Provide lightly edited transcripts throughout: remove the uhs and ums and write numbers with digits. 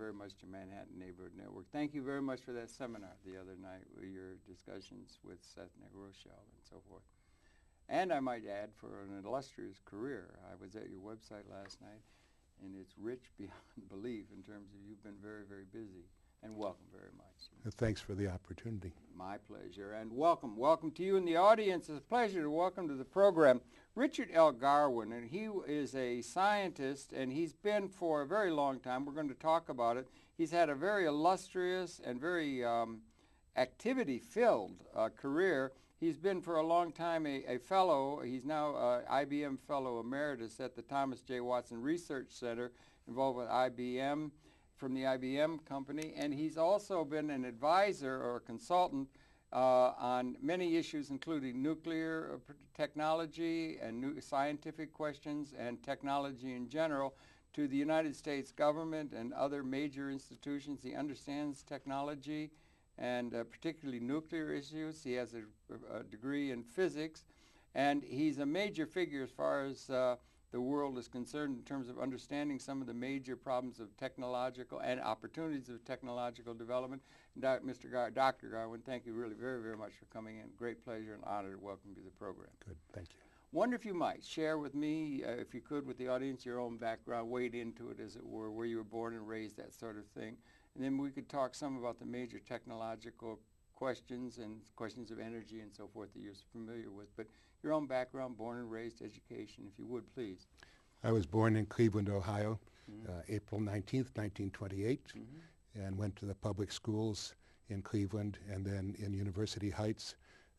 very much to Manhattan Neighborhood Network. Thank you very much for that seminar the other night with your discussions with Seth Rochelle and so forth. And I might add, for an illustrious career, I was at your website last night, and it's rich beyond belief in terms of you've been very, very busy. And welcome very much. Thanks for the opportunity. My pleasure. And welcome. Welcome to you in the audience. It's a pleasure to welcome to the program Richard L. Garwin. And he is a scientist, and he's been for a very long time. We're going to talk about it. He's had a very illustrious and very activity-filled career. He's been for a long time a fellow. He's now IBM Fellow Emeritus at the Thomas J. Watson Research Center, involved with IBM, from the IBM company, and he's also been an advisor or a consultant on many issues, including nuclear technology and new scientific questions and technology in general, to the United States government and other major institutions. He understands technology and particularly nuclear issues. He has a degree in physics, and he's a major figure as far as the world is concerned in terms of understanding some of the major problems of technological and opportunities of technological development. Dr. Garwin, thank you really very, very much for coming in. Great pleasure and honor to welcome you to the program. Good, thank you. Wonder if you might share with me, if you could, with the audience, your own background, wade into it, as it were, where you were born and raised, that sort of thing. And then we could talk some about the major technological questions and questions of energy and so forth that you're familiar with. But your own background, born and raised, education, if you would, please. I was born in Cleveland, Ohio, April 19th, 1928, and went to the public schools in Cleveland and then in University Heights,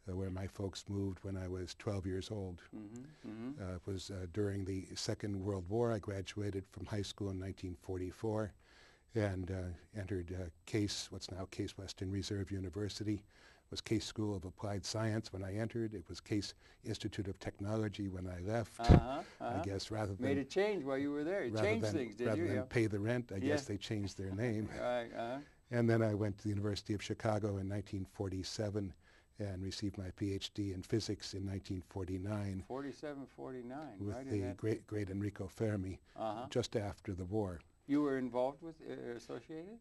where my folks moved when I was 12 years old. It was during the Second World War. I graduated from high school in 1944 and entered Case, what's now Case Western Reserve University. It was Case School of Applied Science when I entered. It was Case Institute of Technology when I left. I guess rather than... Made a change while you were there. You changed things, did you? Rather than pay the rent, I guess they changed their name. And then I went to the University of Chicago in 1947 and received my Ph.D. in physics in 1949. 49, with right? the great Enrico Fermi, just after the war. You were involved with, associated?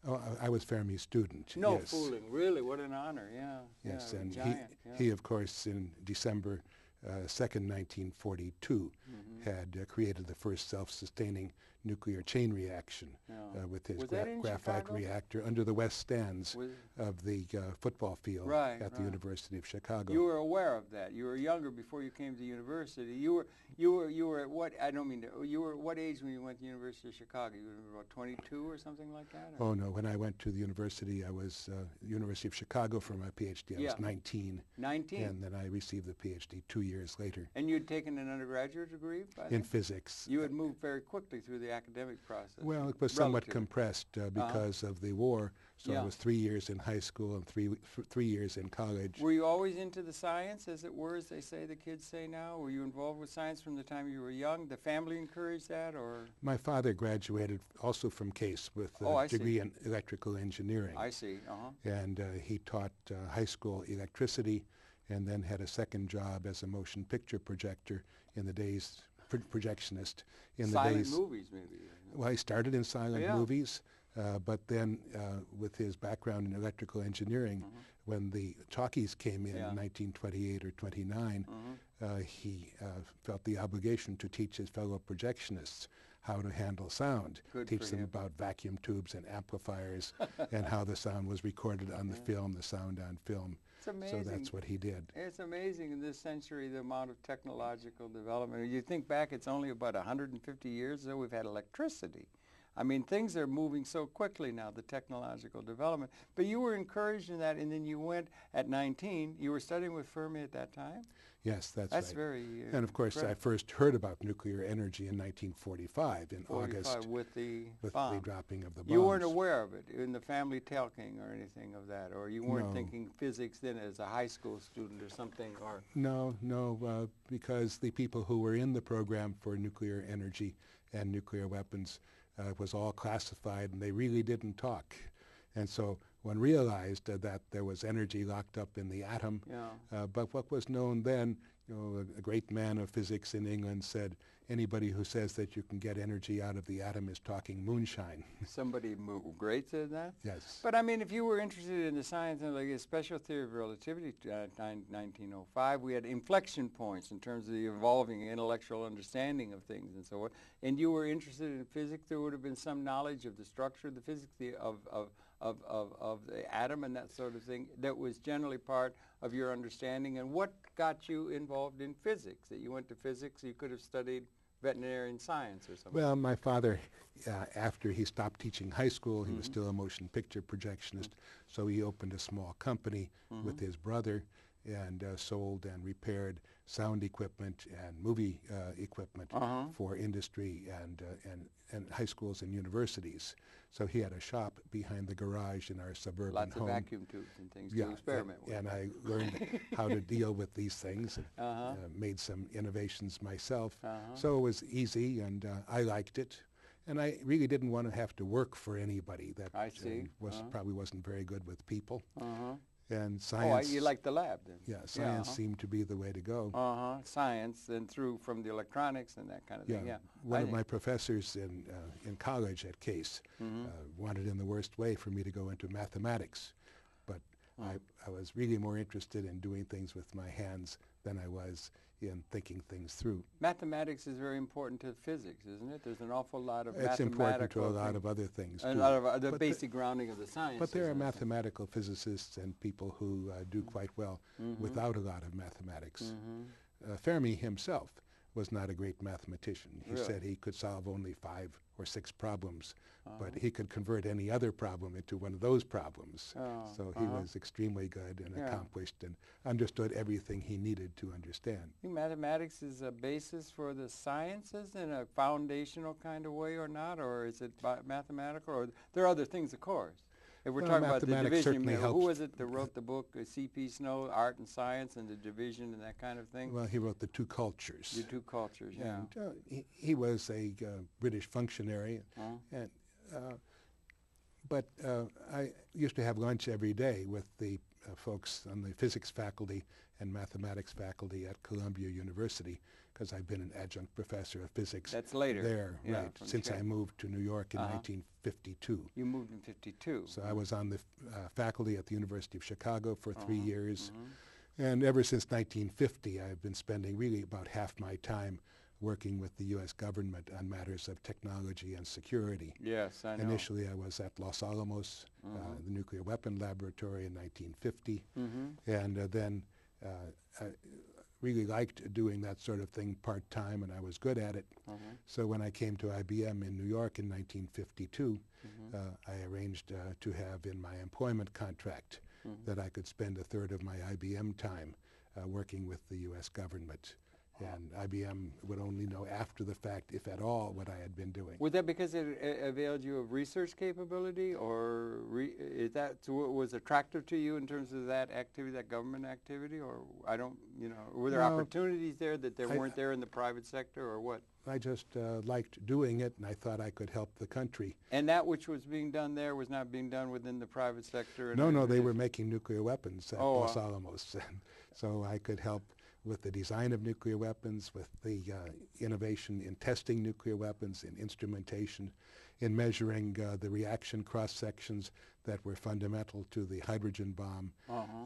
Oh, I was Fermi's student. No yes. fooling, really, what an honor, yeah. Yes, yeah, and giant, he, of course, in December 2nd, 1942, had created the first self-sustaining nuclear chain reaction with his graphite reactor under the west stands of the football field at the University of Chicago. You were aware of that. You were younger before you came to university. You were at what, I don't mean to, you were at what age when you went to the University of Chicago? You were about 22 or something like that? Or? Oh no, when I went to the university, I was University of Chicago for my PhD. I was 19. 19? And then I received the PhD 2 years later. And you'd taken an undergraduate degree? In physics. You had moved very quickly through the academic process. Well, it was somewhat compressed because of the war. So I was 3 years in high school and three years in college. Were you always into the science, as it were, as they say, the kids say now? Were you involved with science from the time you were young? The family encouraged that, or? My father graduated also from Case with a degree in electrical engineering. I see, And he taught high school electricity and then had a second job as a motion picture projector in the days, projectionist in the days. Silent movies, maybe. Well, he started in silent movies, but then with his background in electrical engineering, when the talkies came in 1928 or 29, he felt the obligation to teach his fellow projectionists how to handle sound, teach them about vacuum tubes and amplifiers and how the sound was recorded on the film, the sound on film. It's amazing. So that's what he did. It's amazing in this century the amount of technological development. You think back, it's only about 150 years ago we've had electricity. I mean, things are moving so quickly now, the technological development. But you were encouraged in that, and then you went at 19. You were studying with Fermi at that time? Yes, that's right. That's very And of course, I first heard about nuclear energy in 1945, in August, with the dropping of the bombs. You weren't aware of it in the family talking or anything of that, or you weren't thinking physics then as a high school student or something? Or No, because the people who were in the program for nuclear energy and nuclear weapons was all classified, and they really didn't talk. And so one realized that there was energy locked up in the atom. But what was known then, a great man of physics in England said, anybody who says that you can get energy out of the atom is talking moonshine. Somebody great said that? Yes. But I mean, if you were interested in the science and like a special theory of relativity, 1905, we had inflection points in terms of the evolving intellectual understanding of things and so on. And you were interested in physics, there would have been some knowledge of the structure of the physics of the atom and that sort of thing that was generally part of your understanding. And what got you involved in physics? That you went to physics, you could have studied veterinarian science or something. Well, my father, after he stopped teaching high school, he was still a motion picture projectionist, so he opened a small company with his brother and sold and repaired sound equipment and movie equipment for industry and high schools and universities. So he had a shop behind the garage in our suburban home. Lots of vacuum tubes and things to experiment with. And I learned how to deal with these things, and made some innovations myself. So it was easy, and I liked it. And I really didn't want to have to work for anybody. That I see. Probably wasn't very good with people. And Oh, science. you liked the lab then? Yeah, science seemed to be the way to go. Science, and through from the electronics and that kind of thing. Yeah. One of my professors in college at Case wanted in the worst way for me to go into mathematics, but I was really more interested in doing things with my hands than I was in thinking things through. Mathematics is very important to physics, isn't it? There's an awful lot of It's important to a lot of other things, too. A lot of the basic grounding of the science. But there are mathematical physicists and people who do quite well without a lot of mathematics. Fermi himself was not a great mathematician. He said he could solve only 5 or 6 problems, but he could convert any other problem into one of those problems. So he was extremely good and accomplished and understood everything he needed to understand. You think mathematics is a basis for the sciences in a foundational kind of way or not? Or is it mathematical? Or there are other things, of course. If we're talking about the division, who was it that wrote the book, C.P. Snow, Art and Science and the Division and that kind of thing? Well, he wrote The Two Cultures. The Two Cultures, yeah. And, he was a British functionary, and but I used to have lunch every day with the folks on the physics faculty and mathematics faculty at Columbia University, because I've been an adjunct professor of physics. That's later. There, right, since I moved to New York in 1952. You moved in 52. So I was on the faculty at the University of Chicago for 3 years. And ever since 1950, I've been spending really about half my time working with the U.S. government on matters of technology and security. Yes, I know. Initially, I was at Los Alamos, the Nuclear Weapon Laboratory in 1950, and then I really liked doing that sort of thing part-time, and I was good at it. So when I came to IBM in New York in 1952, I arranged to have in my employment contract that I could spend a third of my IBM time working with the U.S. government. And IBM would only know after the fact, if at all, what I had been doing. Was that because it availed you of research capability, or is that what was attractive to you in terms of that activity, that government activity, or were there opportunities there that weren't there in the private sector, or what? I just liked doing it, and I thought I could help the country. And that which was being done there was not being done within the private sector? No, they were making nuclear weapons at Los Alamos, and so I could help with the design of nuclear weapons, with the innovation in testing nuclear weapons, in instrumentation, in measuring the reaction cross-sections that were fundamental to the hydrogen bomb.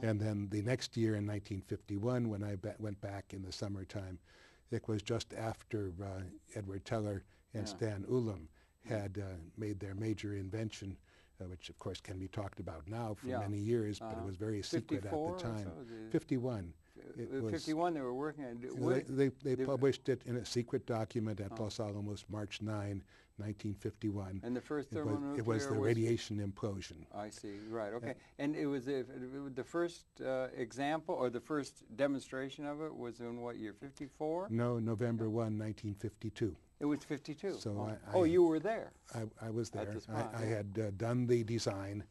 And then the next year in 1951, when I went back in the summertime, it was just after Edward Teller and Stan Ulam had made their major invention, which of course can be talked about now for many years, but it was very secret at the time. 51. 51 they were working on it. They published it in a secret document at Los Alamos, March 9, 1951. And the first thermonuclear it was the radiation implosion. I see, right, okay. And it was the first example, or the first demonstration of it was in what year, 54? No, November 1, 1952. It was 52? So you were there? I was there. At the spot, I had done the design,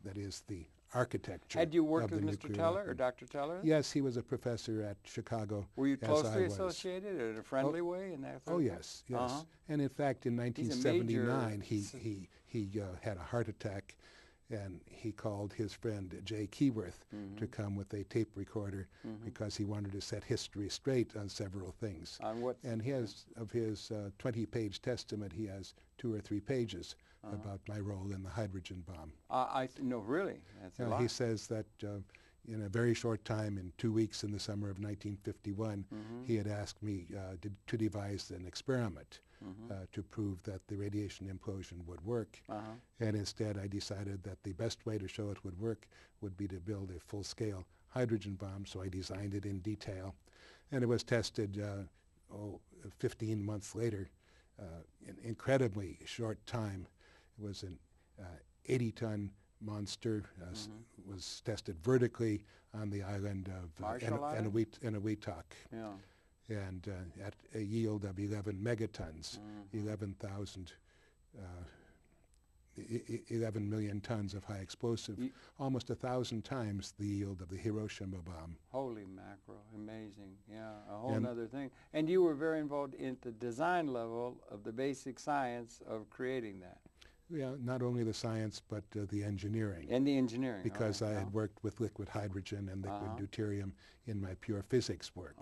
that is the architecture. Had you worked with Mr. Teller or Dr. Teller? Yes, he was a professor at Chicago. Were you closely associated in a friendly way? Yes. And in fact, in 1979, he had a heart attack, and he called his friend Jay Keyworth to come with a tape recorder because he wanted to set history straight on several things. On what? And he has, of his 20-page testament, he has 2 or 3 pages about my role in the hydrogen bomb. No, really? That's a lot. He says that in a very short time, in 2 weeks in the summer of 1951, he had asked me to devise an experiment to prove that the radiation implosion would work. And instead I decided that the best way to show it would work would be to build a full-scale hydrogen bomb, so I designed it in detail. And it was tested 15 months later, in incredibly short time. It was an 80-ton monster, was tested vertically on the island of Eniwetok, and at a yield of 11 megatons, 11 million tons of high explosive, almost 1,000 times the yield of the Hiroshima bomb. Holy mackerel, amazing. Yeah, a whole other thing. And you were very involved in the design level of the basic science of creating that. Yeah, not only the science, but the engineering. And the engineering. Because I had worked with liquid hydrogen and liquid deuterium in my pure physics work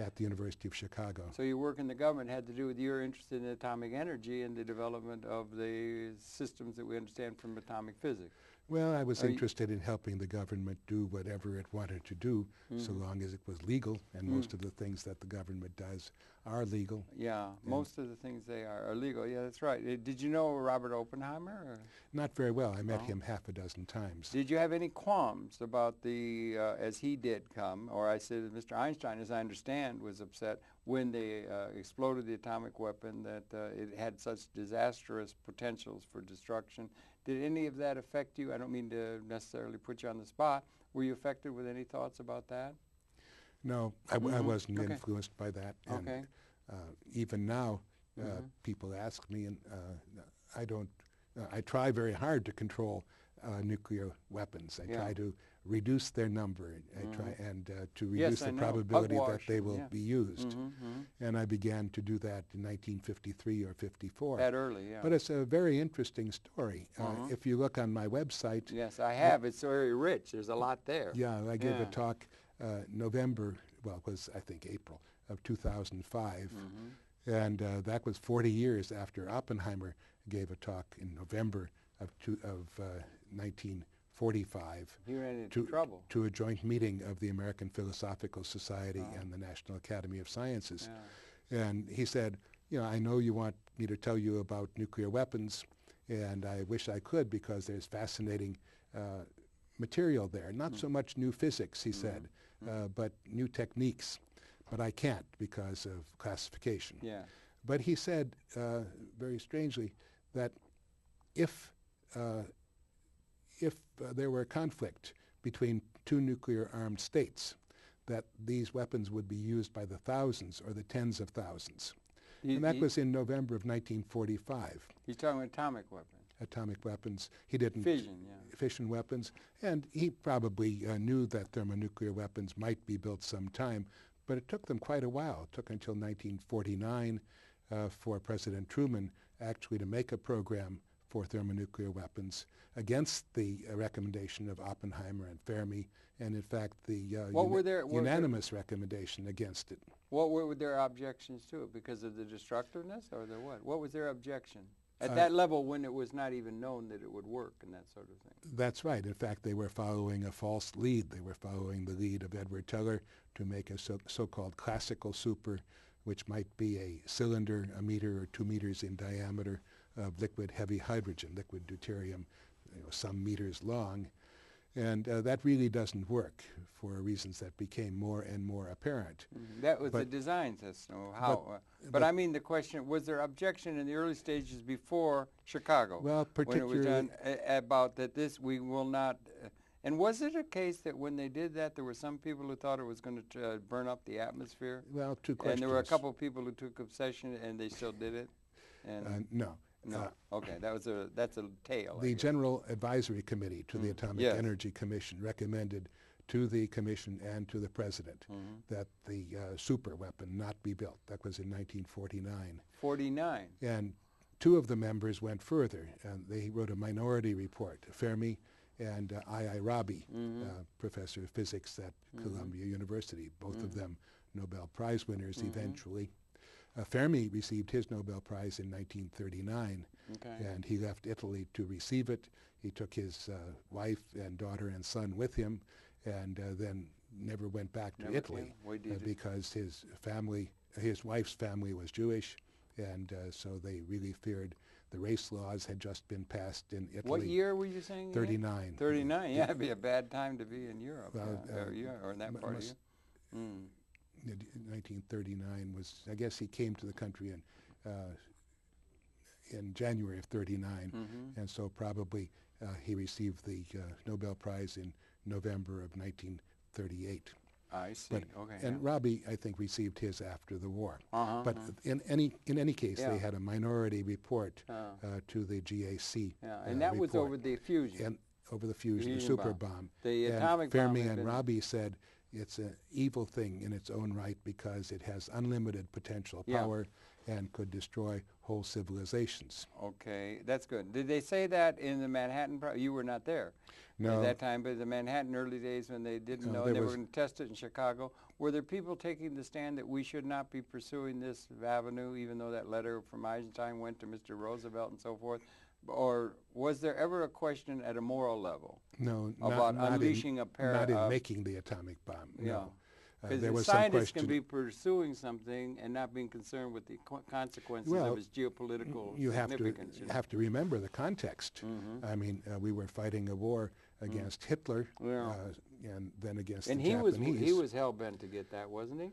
at the University of Chicago. So your work in the government had to do with your interest in atomic energy and the development of the systems that we understand from atomic physics. Well, I was interested in helping the government do whatever it wanted to do, so long as it was legal, and most of the things that the government does are legal. Yeah, most of the things they are legal. Yeah, that's right. Did you know Robert Oppenheimer? Or? Not very well. I met him half a dozen times. Did you have any qualms about the, as he did come, or I said that Mr. Einstein, as I understand, was upset when they exploded the atomic weapon, that it had such disastrous potentials for destruction. Did any of that affect you? I don't mean to necessarily put you on the spot. Were you affected with any thoughts about that? No, I wasn't influenced by that. And even now, people ask me, and I don't. I try very hard to control nuclear weapons. I try to reduce their number. I try to reduce the probability that they will be used. And I began to do that in 1953 or 54. That early, yeah. But it's a very interesting story. If you look on my website. Yes, I have. It's very rich. There's a lot there. Yeah, I gave a talk November, well, it was, I think, April of 2005. And that was 40 years after Oppenheimer gave a talk in November of 1945 he ran into trouble. To a joint meeting of the American Philosophical Society and the National Academy of Sciences. And he said, you know, I know you want me to tell you about nuclear weapons, and I wish I could because there's fascinating material there. Not so much new physics, he said, but new techniques. But I can't because of classification. Yeah. But he said, very strangely, that if there were a conflict between 2 nuclear-armed states, that these weapons would be used by the thousands or the tens of thousands. And that was in November of 1945. He's talking atomic weapons. Atomic weapons. He didn't. Fission, yeah. Fission weapons. And he probably knew that thermonuclear weapons might be built sometime, but it took them quite a while. It took until 1949 for President Truman actually to make a program for thermonuclear weapons against the recommendation of Oppenheimer and Fermi, and in fact the unanimous recommendation against it. What were their objections to it? Because of the destructiveness, or the what? What was their objection? At that level, when it was not even known that it would work and that sort of thing. That's right. In fact, they were following a false lead. They were following the lead of Edward Teller to make a so-called classical super, which might be a cylinder 1 meter or 2 meters in diameter of liquid heavy hydrogen, liquid deuterium, some meters long. And that really doesn't work for reasons that became more and more apparent. That was the design system. But I mean the question, was there objection in the early stages before Chicago? Well, particularly when it was done about that we will not, and was it a case that when they did that there were some people who thought it was going to burn up the atmosphere? Well, 2 questions. And there were a couple of people who took obsession and they still did it? And no. No. Okay, that's a tale. The General Advisory Committee to the Atomic Energy Commission recommended to the Commission and to the President that the super weapon not be built. That was in 1949. 49. And two of the members went further, and they wrote a minority report, Fermi and I. Rabi, professor of physics at Columbia University, both of them Nobel Prize winners eventually. Fermi received his Nobel Prize in 1939, and he left Italy to receive it. He took his wife and daughter and son with him, and then never went back to Italy because his family, his wife's family was Jewish, and so they really feared the race laws had just been passed in Italy. What year were you saying? 39. 39, yeah, it'd be a bad time to be in Europe, or in that part of Europe. 1939 was, I guess he came to the country in January of 39, and so probably he received the Nobel Prize in November of 1938. I see. And Rabi, I think, received his after the war. But in any case, they had a minority report to the GAC. And that was over the fusion. And over the fusion, the super bomb. The and atomic bomb. Fermi and Rabi said it's an evil thing in its own right because it has unlimited potential power and could destroy whole civilizations. Okay, that's good. Did they say that in the Manhattan? You were not there at that time, but the Manhattan early days when they didn't know, they were going to test it in Chicago. Were there people taking the stand that we should not be pursuing this avenue, even though that letter from Eisenstein went to Mr. Roosevelt and so forth? Or was there ever a question at a moral level? No, about unleashing not in making the atomic bomb. No. Because scientists can be pursuing something and not being concerned with the consequences of its geopolitical significance. You have to remember the context. I mean, we were fighting a war against Hitler and then against the Japanese. And he was hell-bent to get that, wasn't he?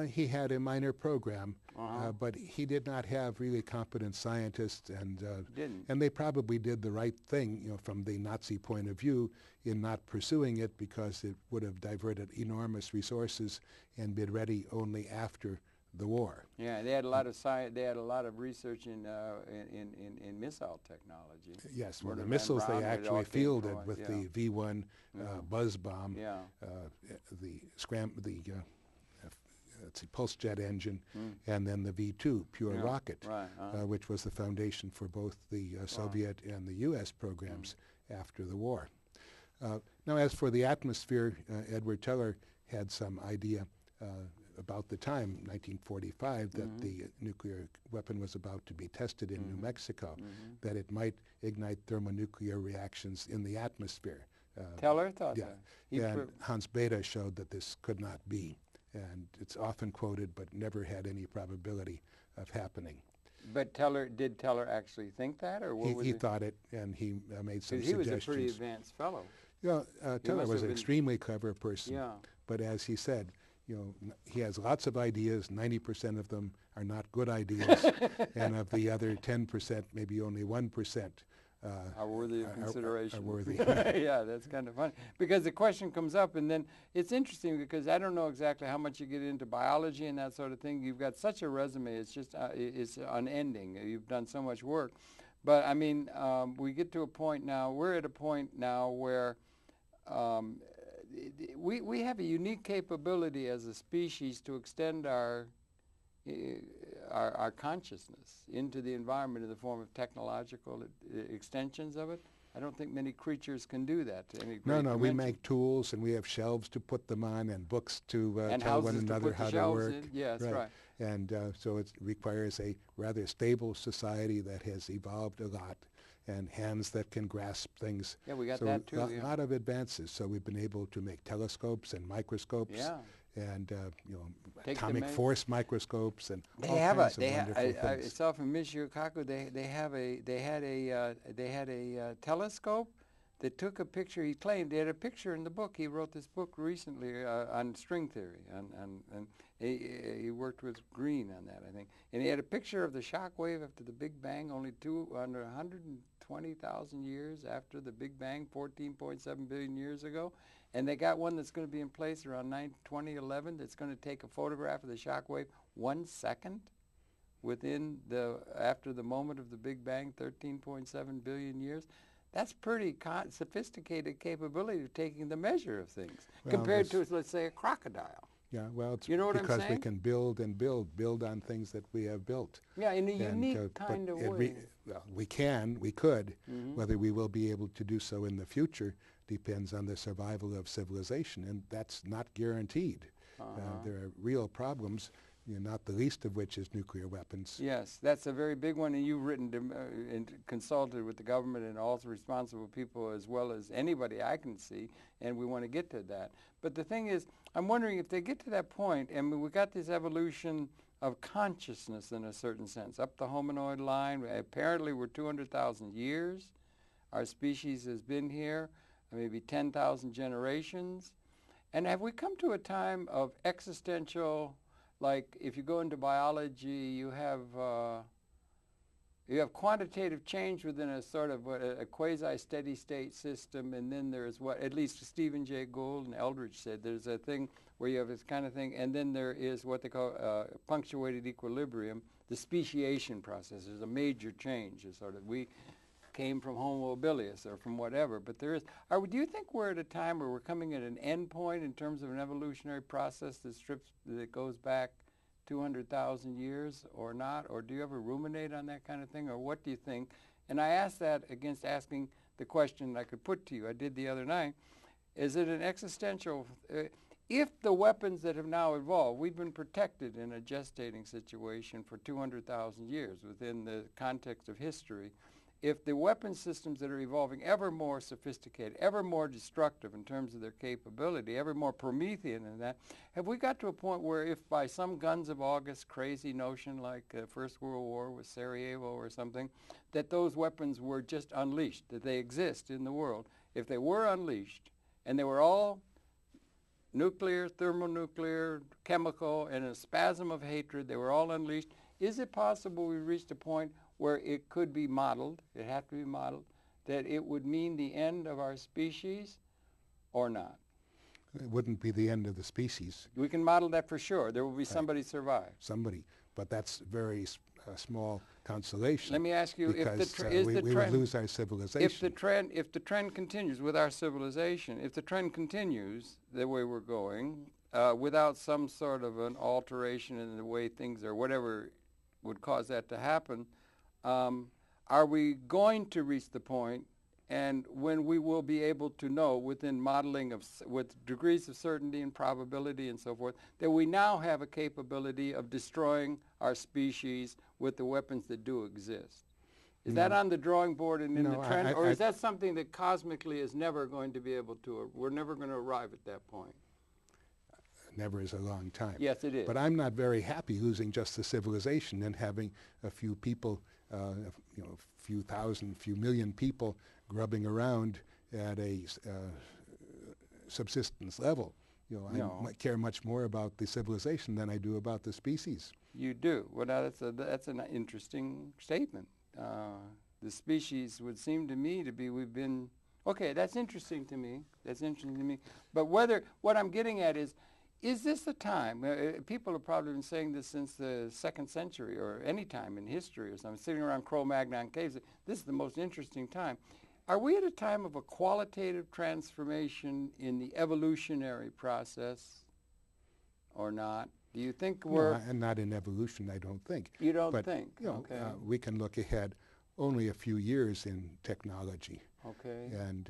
He had a minor program, but he did not have really competent scientists, and they probably did the right thing, you know, from the Nazi point of view, in not pursuing it because it would have diverted enormous resources and been ready only after the war. Yeah, they had a lot of science. They had a lot of research in missile technology. Yes, well, the missiles they actually fielded with the V1 buzz bomb, the pulse jet engine, and then the V2 pure rocket, which was the foundation for both the Soviet and the U.S. programs after the war. Now, as for the atmosphere, Edward Teller had some idea about the time, 1945, that the nuclear weapon was about to be tested in New Mexico, that it might ignite thermonuclear reactions in the atmosphere. Teller thought that. And Hans Bethe showed that this could not be. And it's often quoted, but never had any probability of happening. But did Teller actually think that, or what he thought it, and he made some suggestions. He was a pretty advanced fellow. Yeah, Teller was an extremely clever person. Yeah. But as he said, you know, he has lots of ideas. 90% of them are not good ideas, and of the other 10%, maybe only 1%. Are worthy of consideration. Are worthy. Yeah, that's kind of funny. Because the question comes up, and then it's interesting because I don't know exactly how much you get into biology and that sort of thing. You've got such a resume. It's just it's unending. You've done so much work. But, I mean, we get to a point now, we're at a point now where we have a unique capability as a species to extend our consciousness into the environment in the form of technological extensions of it. I don't think many creatures can do that to any great dimension. No, we make tools and we have shelves to put them on and books to tell one another how to work. Yeah, that's right. And so it requires a rather stable society that has evolved a lot and hands that can grasp things. Yeah, we got that too. A lot of advances. So we've been able to make telescopes and microscopes. Yeah. And you know, atomic force microscopes and all kinds of wonderful things. I saw from Michio Kaku they had a telescope that took a picture. He claimed they had a picture in the book. He wrote this book recently on string theory, and he worked with Green on that, I think. And he had a picture of the shock wave after the Big Bang, under 120,000 years after the Big Bang, 14.7 billion years ago. And they got one that's going to be in place around 2011 that's going to take a photograph of the shock wave 1 second after the moment of the Big Bang, 13.7 billion years. That's pretty sophisticated capability of taking the measure of things compared to, let's say, a crocodile. Yeah, well, it's You know what I'm because we saying? can build and build on things that we have built. Yeah, in a unique but kind of it way. well, we could. Mhm. Whether we will be able to do so in the future depends on the survival of civilization, and that's not guaranteed. There are real problems, not the least of which is nuclear weapons. Yes, that's a very big one, and you've written to, and consulted with the government and all the responsible people as well as anybody I can see, and we want to get to that. But the thing is, I'm wondering if they get to that point, and we got this evolution of consciousness in a certain sense, up the hominoid line. Apparently we're 200,000 years. Our species has been here, maybe 10,000 generations. And have we come to a time of existential, like if you go into biology, you have quantitative change within a sort of a quasi-steady state system, and then there's what at least Stephen Jay Gould and Eldridge said, there's a thing where you have this kind of thing, and then there is what they call punctuated equilibrium, the speciation process. There's a major change. It's sort of, we came from Homo habilis or from whatever, but there is. Do you think we're at a time where we're coming at an end point in terms of an evolutionary process that goes back 200,000 years or not? Or do you ever ruminate on that kind of thing? Or what do you think? And I ask that against asking the question I could put to you. I did the other night. Is it an existential... if the weapons that have now evolved, we've been protected in a gestating situation for 200,000 years within the context of history. If the weapon systems that are evolving ever more sophisticated, ever more destructive in terms of their capability, ever more Promethean in that, have we got to a point where if by some guns of August crazy notion like First World War with Sarajevo or something, that those weapons were just unleashed, that they exist in the world, if they were unleashed and they were all nuclear, thermonuclear, chemical, and a spasm of hatred, they were all unleashed, is it possible we reached a point where it could be modeled, it had to be modeled, that it would mean the end of our species or not? It wouldn't be the end of the species. We can model that for sure. There will be somebody survive. Somebody, but that's very small consolation. Let me ask you, because we would lose our civilization. If the trend continues with our civilization, if the trend continues the way we're going, without some sort of an alteration in the way things are, whatever would cause that to happen, are we going to reach the point and when we will be able to know within modeling with degrees of certainty and probability and so forth, that we now have a capability of destroying our species with the weapons that do exist? Is that on the drawing board and in the trend, or is that something that cosmically is never going to be able to, we're never going to arrive at that point? Never is a long time. Yes, it is. But I'm not very happy losing just the civilization and having a few people, a few thousand, few million people grubbing around at a subsistence level. I care much more about the civilization than I do about the species. You do. Well, now that's an interesting statement. The species would seem to me to be, okay, that's interesting to me. That's interesting to me. But what I'm getting at is this the time? People have probably been saying this since the 2nd century or any time in history or something, sitting around Cro-Magnon caves. This is the most interesting time. Are we at a time of a qualitative transformation in the evolutionary process or not? Do you think we're... No, and not in evolution, I don't think. You don't think? Okay. We can look ahead only a few years in technology. Okay. And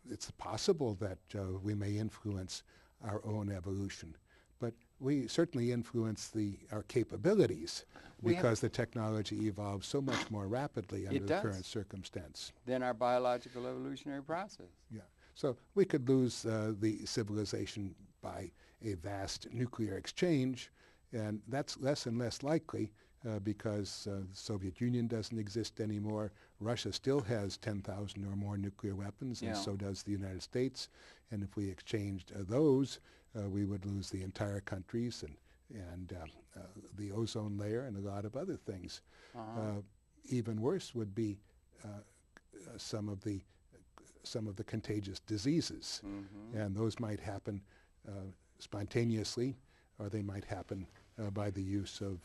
it's possible that we may influence our own evolution. But we certainly influence our capabilities because the technology evolves so much more rapidly under the current circumstance. Than our biological evolutionary process. Yeah. So we could lose the civilization by a vast nuclear exchange, and that's less and less likely because the Soviet Union doesn't exist anymore. Russia still has 10,000 or more nuclear weapons, and so does the United States. And if we exchanged those, we would lose the entire countries and the ozone layer and a lot of other things. Even worse would be some of the contagious diseases, and those might happen spontaneously, or they might happen by the use of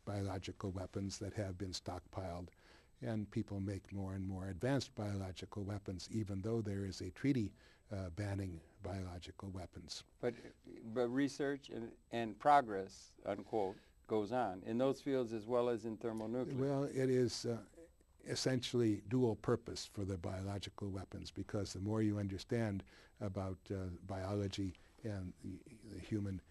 biological weapons that have been stockpiled and people make more and more advanced biological weapons, even though there is a treaty banning biological weapons. But research and progress, unquote, goes on in those fields as well as in thermonuclear. Well, it is essentially dual purpose for the biological weapons, because the more you understand about biology and the human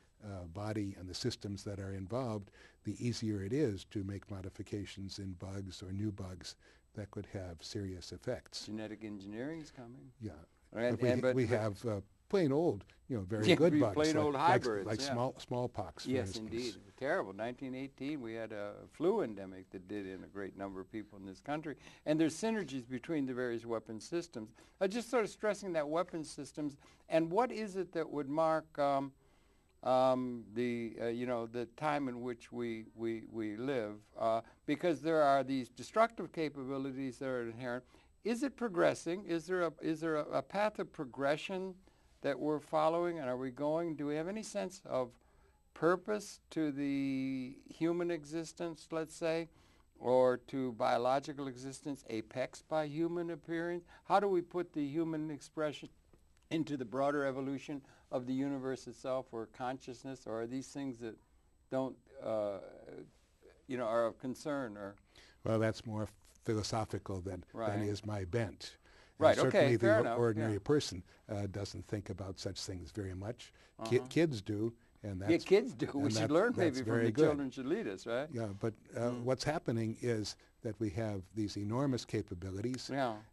body and the systems that are involved, the easier it is to make modifications in bugs or new bugs that could have serious effects. Genetic engineering is coming. Yeah. But we have plain old, very yeah, good bugs. Plain old hybrids. Like yeah. smallpox, for yes, instance. indeed. Terrible. 1918, we had a flu endemic that did in a great number of people in this country. And there's synergies between the various weapon systems. Just sort of stressing that weapon systems, and what is it that would mark the time in which we live, because there are these destructive capabilities that are inherent. Is it progressing? Is there a path of progression that we're following, and are we going? Do we have any sense of purpose to the human existence, let's say, or to biological existence, apex by human appearance? How do we put the human expression into the broader evolution of the universe itself, or consciousness, or are these things that don't, are of concern? Or well, that's more philosophical than is my bent. Right. Certainly, fair the enough, ordinary person doesn't think about such things very much. Kids do, and that's kids do. We should learn maybe from the good. children should lead us, right? Yeah, but what's happening is that we have these enormous capabilities,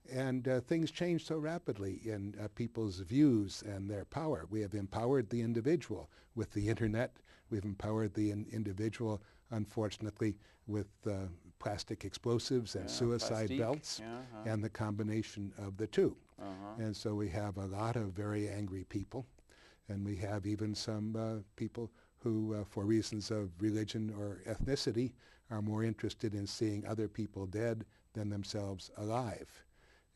and things change so rapidly in people's views and their power. We have empowered the individual with the internet. We've empowered the individual, unfortunately, with plastic explosives and suicide belts, and the combination of the two. And so we have a lot of very angry people, and we have even some people who, for reasons of religion or ethnicity, are more interested in seeing other people dead than themselves alive.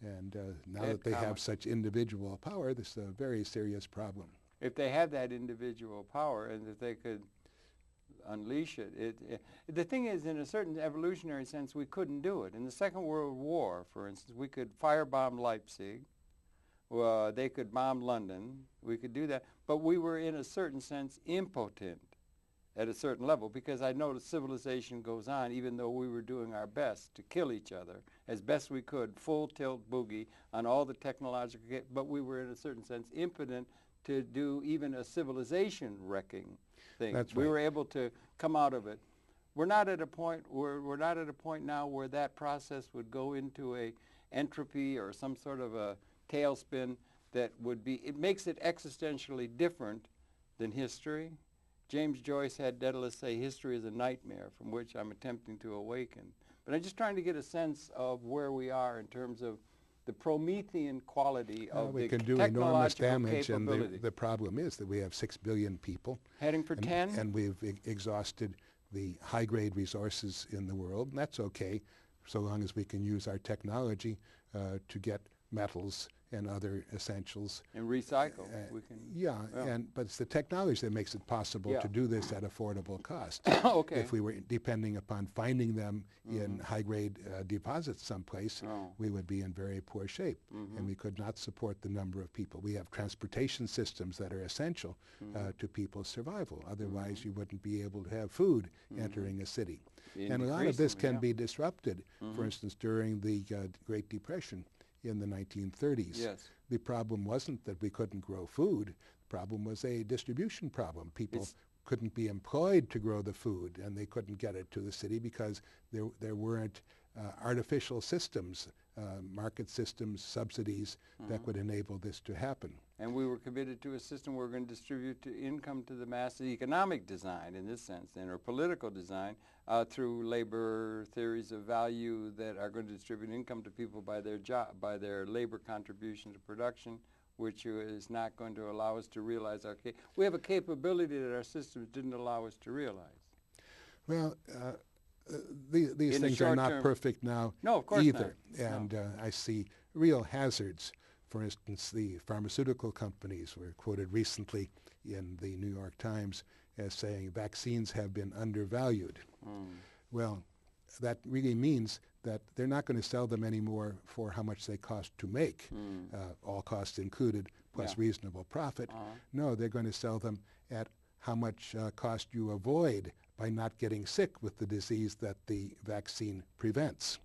And now that they have such individual power, this is a very serious problem. If they have that individual power and that they could unleash it, the thing is, in a certain evolutionary sense, we couldn't do it. In the Second World War, for instance, we could firebomb Leipzig. They could bomb London. We could do that. But we were, in a certain sense, impotent at a certain level, because I noticed civilization goes on even though we were doing our best to kill each other as best we could, full tilt boogie on all the technological, but we were, in a certain sense, impotent to do even a civilization wrecking thing. That's we right. were able to come out of it. We're not at a point now where that process would go into a entropy or some sort of a tailspin that would be, it makes it existentially different than history. James Joyce had Daedalus say, history is a nightmare from which I'm attempting to awaken. But I'm just trying to get a sense of where we are in terms of the Promethean quality of the technological capability. We can do enormous damage, and the problem is that we have 6 billion people. Heading for 10? And we've exhausted the high-grade resources in the world, and that's okay, so long as we can use our technology to get metals and other essentials. And recycle. We can, but it's the technology that makes it possible to do this at affordable cost. Okay. If we were depending upon finding them in high-grade deposits someplace, we would be in very poor shape, and we could not support the number of people. We have transportation systems that are essential to people's survival. Otherwise, you wouldn't be able to have food entering a city. And a lot of this can be disrupted. For instance, during the Great Depression, in the 1930s. Yes. The problem wasn't that we couldn't grow food. The problem was a distribution problem. People couldn't be employed to grow the food, and they couldn't get it to the city because there weren't artificial systems, market systems, subsidies that would enable this to happen. And we were committed to a system where we're going to distribute income to the masses, economic design in this sense, and or political design, through labor theories of value that are going to distribute income to people by their job, by their labor contribution to production, which is not going to allow us to realize we have a capability that our systems didn't allow us to realize. Well, these things are not perfect now either. And I see real hazards. For instance, the pharmaceutical companies were quoted recently in the New York Times as saying vaccines have been undervalued. Well, that really means that they're not going to sell them anymore for how much they cost to make, all costs included, plus reasonable profit. No, they're going to sell them at how much cost you avoid by not getting sick with the disease that the vaccine prevents.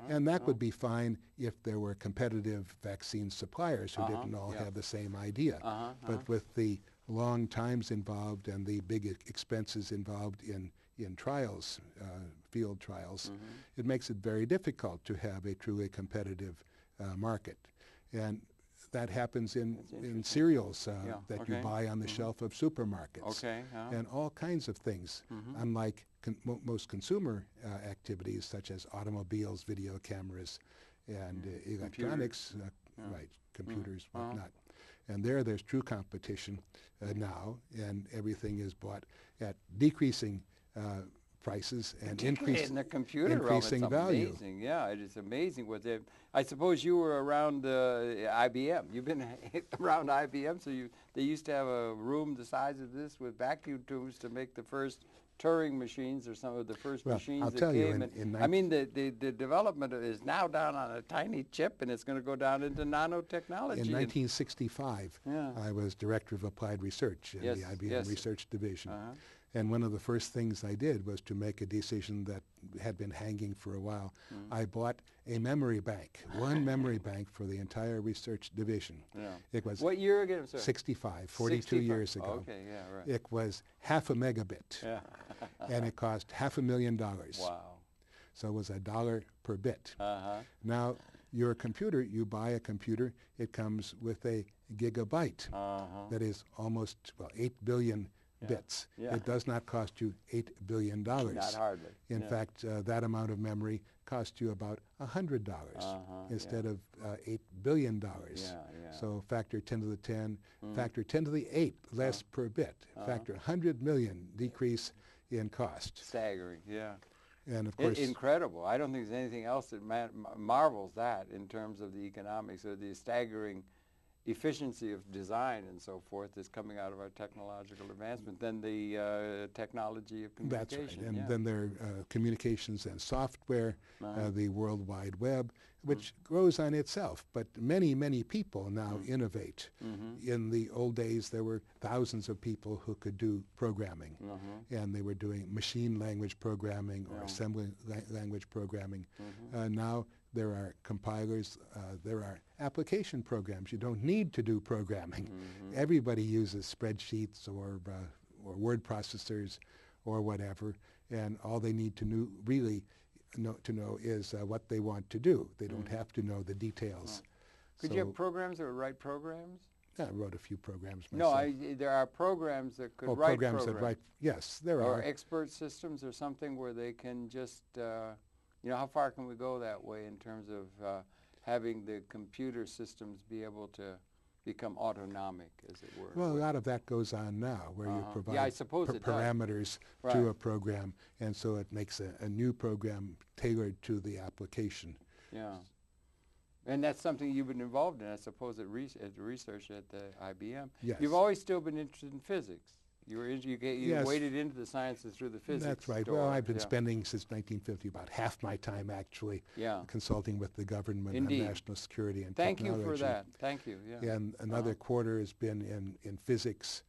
And that would be fine if there were competitive vaccine suppliers who didn't all have the same idea. But with the long times involved and the big expenses involved in trials, field trials, it makes it very difficult to have a truly competitive market. And that happens in cereals that you buy on the shelf of supermarkets, and all kinds of things. Unlike most consumer activities such as automobiles, video cameras, and electronics, computers, whatnot. And there's true competition now, and everything is bought at decreasing prices and in the computer increasing realm, value. Amazing. Yeah, it is amazing what they. I suppose you were around IBM. You've been around IBM, so they used to have a room the size of this with vacuum tubes to make the first Turing machines or some of the first machines I'll that tell came. you, I mean, the development is now down on a tiny chip, and it's going to go down into nanotechnology. In 1965, I was Director of Applied Research in the IBM Research Division. And one of the first things I did was to make a decision that had been hanging for a while. I bought a memory bank, one memory bank for the entire research division. It was what year again? Sorry. 65, 42 years ago. Okay, yeah, right. It was half a megabit, and it cost $500,000. Wow. So it was $1 per bit. Now, your computer, you buy a computer, it comes with a gigabyte. That is almost, 8 billion bits. It does not cost you $8 billion. Not hardly. In fact, that amount of memory costs you about $100 instead of $8 billion. So factor 10 to the 10, factor 10 to the 8 less per bit, factor 100 million decrease in cost. Staggering, yeah. And of course, incredible. I don't think there's anything else that marvels that in terms of the economics or the staggering efficiency of design and so forth is coming out of our technological advancement than the technology of communication. That's right. And then there are communications and software, the World Wide Web, which grows on itself. But many, many people now innovate. In the old days, there were thousands of people who could do programming. And they were doing machine language programming or assembly language programming. Now there are compilers, there are application programs. You don't need to do programming. Everybody uses spreadsheets or word processors or whatever, and all they need to really know is what they want to do. They don't have to know the details. Could you have programs that would write programs? I wrote a few programs myself. No, there are programs that could write programs. That write, yes, there are. Or expert systems or something where they can just, how far can we go that way in terms of having the computer systems be able to become autonomic, as it were? Well, a lot of that goes on now, where you provide I suppose parameters to a program, and so it makes a new program tailored to the application. Yeah. And that's something you've been involved in, I suppose, at research at the IBM. Yes. You've always still been interested in physics. You waded into the sciences through the physics. That's right. Well, I've been spending since 1950 about half my time actually consulting with the government on national security and technology. Thank you for that. Thank you. Yeah. And another quarter has been in physics,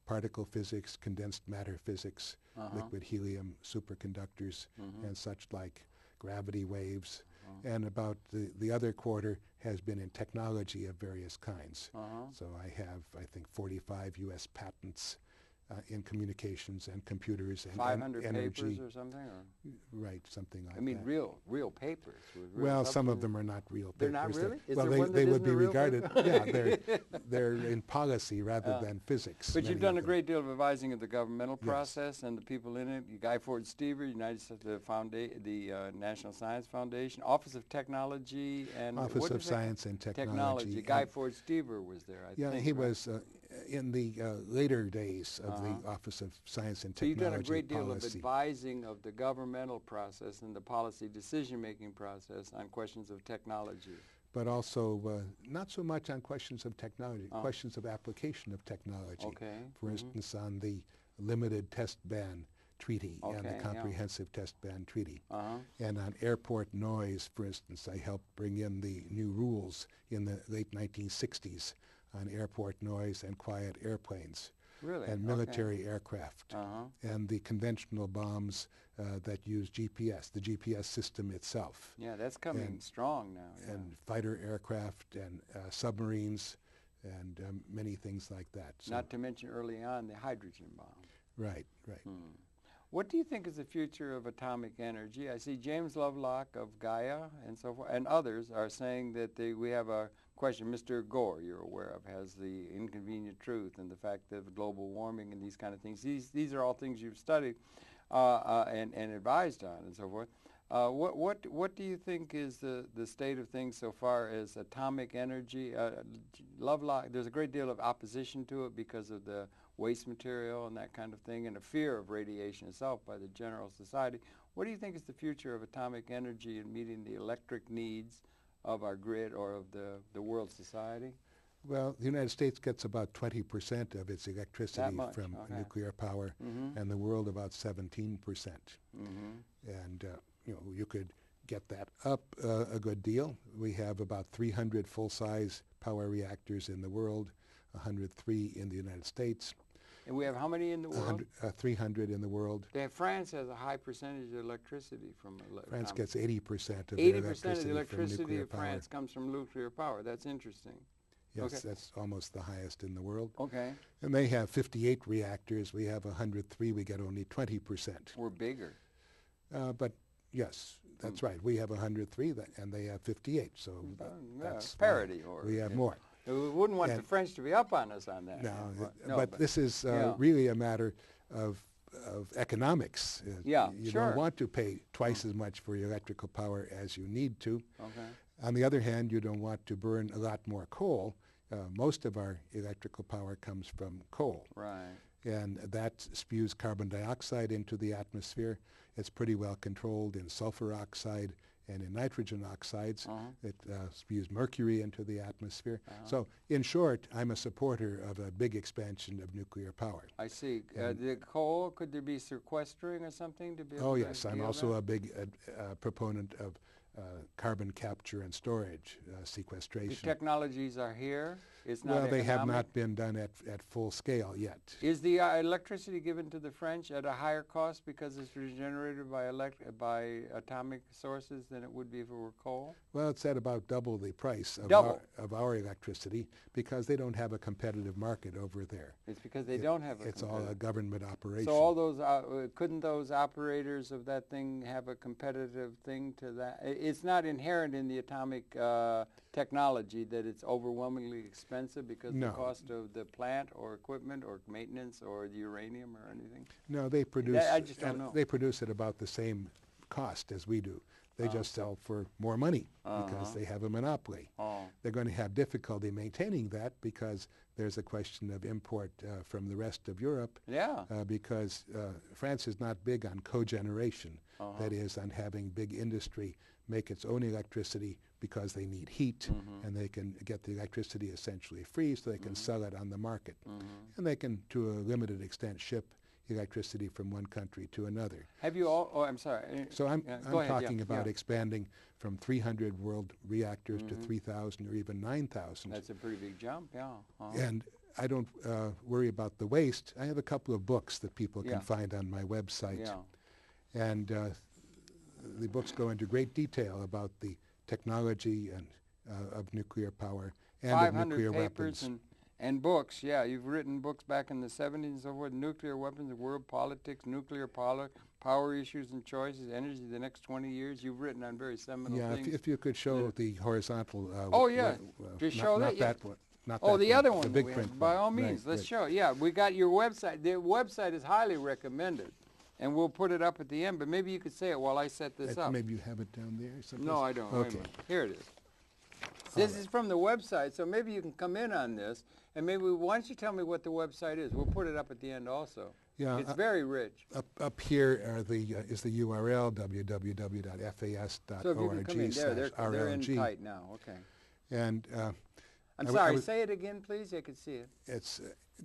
particle physics, condensed matter physics, liquid helium, superconductors, and such like, gravity waves. And about the other quarter has been in technology of various kinds. So I have, I think, 45 U.S. patents in communications and computers and 500 energy. papers or something? Or? Right, something like that. I mean, real papers. Well, some of them are not real papers. They're not really? They would be regarded, they're in policy rather than physics. But you've done a great deal of advising of the governmental process and the people in it. Guy Ford Stever, the National Science Foundation, Office of Technology and Office of Science and Technology. Guy Ford Stever was there, I think. Yeah, he was in the later days of the Office of Science and Technology. So you've done a great deal of advising of the governmental process and the policy decision-making process on questions of technology. But also not so much on questions of technology, questions of application of technology. Okay. For instance, on the limited test ban Treaty and Okay, the yeah. Comprehensive Test Ban Treaty. Uh-huh. And on airport noise, for instance, I helped bring in the new rules in the late 1960s on airport noise and quiet airplanes Really? and Okay. military aircraft Uh-huh. and the conventional bombs that use GPS, the GPS system itself, Yeah, that's coming And- strong now. Yeah. and fighter aircraft and submarines and many things like that. So, Not to mention early on the hydrogen bomb. right. What do you think is the future of atomic energy? I see James Lovelock of Gaia and so forth, and others are saying that we have a question. Mr. Gore, you're aware of, has the inconvenient truth and the fact of global warming and these kind of things. These are all things you've studied and advised on and so forth. What do you think is the state of things so far as atomic energy? Lovelock, there's a great deal of opposition to it because of the waste material and that kind of thing, and a fear of radiation itself by the general society. What do you think is the future of atomic energy in meeting the electric needs of our grid or of the world society? Well, the United States gets about 20% of its electricity much, from okay. nuclear power, Mm-hmm. and the world about 17%. Mm-hmm. And you could get that up a good deal. We have about 300 full-size power reactors in the world, 103 in the United States, And we have how many in the world? 300 in the world. France has a high percentage of electricity from France atomic. gets 80% of 80% of the from electricity nuclear of power. France comes from nuclear power. That's interesting. Yes, Okay. that's almost the highest in the world. Okay. And they have 58 reactors. We have 103. We get only 20%. We're bigger. But yes, that's right. We have 103 and they have 58. So that's parity. Or we have more. We wouldn't want the And- French to be up on us on that. No, but this is yeah. really a matter of economics. Yeah, You sure. don't want to pay twice as much for your electrical power as you need to. Okay. On the other hand, you don't want to burn a lot more coal. Most of our electrical power comes from coal. Right. And that spews carbon dioxide into the atmosphere. It's pretty well controlled in sulfur oxide and in nitrogen oxides. It spews mercury into the atmosphere. So in short, I'm a supporter of a big expansion of nuclear power. I see. The coal, could there be sequestering or something to be able Oh to yes, I'm deal also with a big proponent of carbon capture and storage, that? The sequestration. technologies are here. It's not Well, they have economic. not been done at full scale yet. Is the electricity given to the French at a higher cost because it's generated by atomic sources than it would be if it were coal? Well, it's at about double the price of Double. our electricity because they don't have a competitive market over there. It's because they don't have a It's all a competitive- government operation. So all those, couldn't those operators of that thing have a competitive thing to that? It's not inherent in the atomic technology that it's overwhelmingly expensive because of the No. cost of the plant or equipment or maintenance or the uranium or anything? No, they produce. I just don't know. They produce at about the same cost as we do. They just sell for more money because they have a monopoly. Oh, They're going to have difficulty maintaining that because there's a question of import from the rest of Europe. yeah. Because France is not big on cogeneration, that is, on having big industry make its own electricity because they need heat, and they can get the electricity essentially free so they can sell it on the market. And they can, to a limited extent, ship electricity from one country to another. Have you all, oh, I'm sorry. So I'm Go ahead, talking yeah, about yeah. expanding from 300 world reactors to 3,000 or even 9,000. That's a pretty big jump, yeah. And I don't worry about the waste. I have a couple of books that people Yeah. can find on my website. Yeah. And the books go into great detail about the technology and of nuclear power and of 500 nuclear papers weapons. and books, yeah. You've written books back in the 70s and so forth, nuclear weapons, world politics, nuclear power issues and choices, energy the next 20 years. You've written on very seminal Yeah, things. if you could show the horizontal. Oh, yeah. Just show not that, yeah. that one. Not Oh, that the other one. the that big we print have. By one. all means, Right, let's right. show it. Yeah, we got your website. The website is highly recommended, and we'll put it up at the end, but maybe you could say it while I set this up. Maybe you have it down there someplace? No, I don't. Wait a Okay. minute. Here it is. This is from the website, so maybe you can come in on this, and maybe why don't you tell me what the website is? We'll put it up at the end also. Yeah, It's very rich. Up here are is the URL www.fas.org/RLG. So if you can come in there, they're in tight now. Okay. And I'm I sorry. was- Say it again, please. I could see it. it's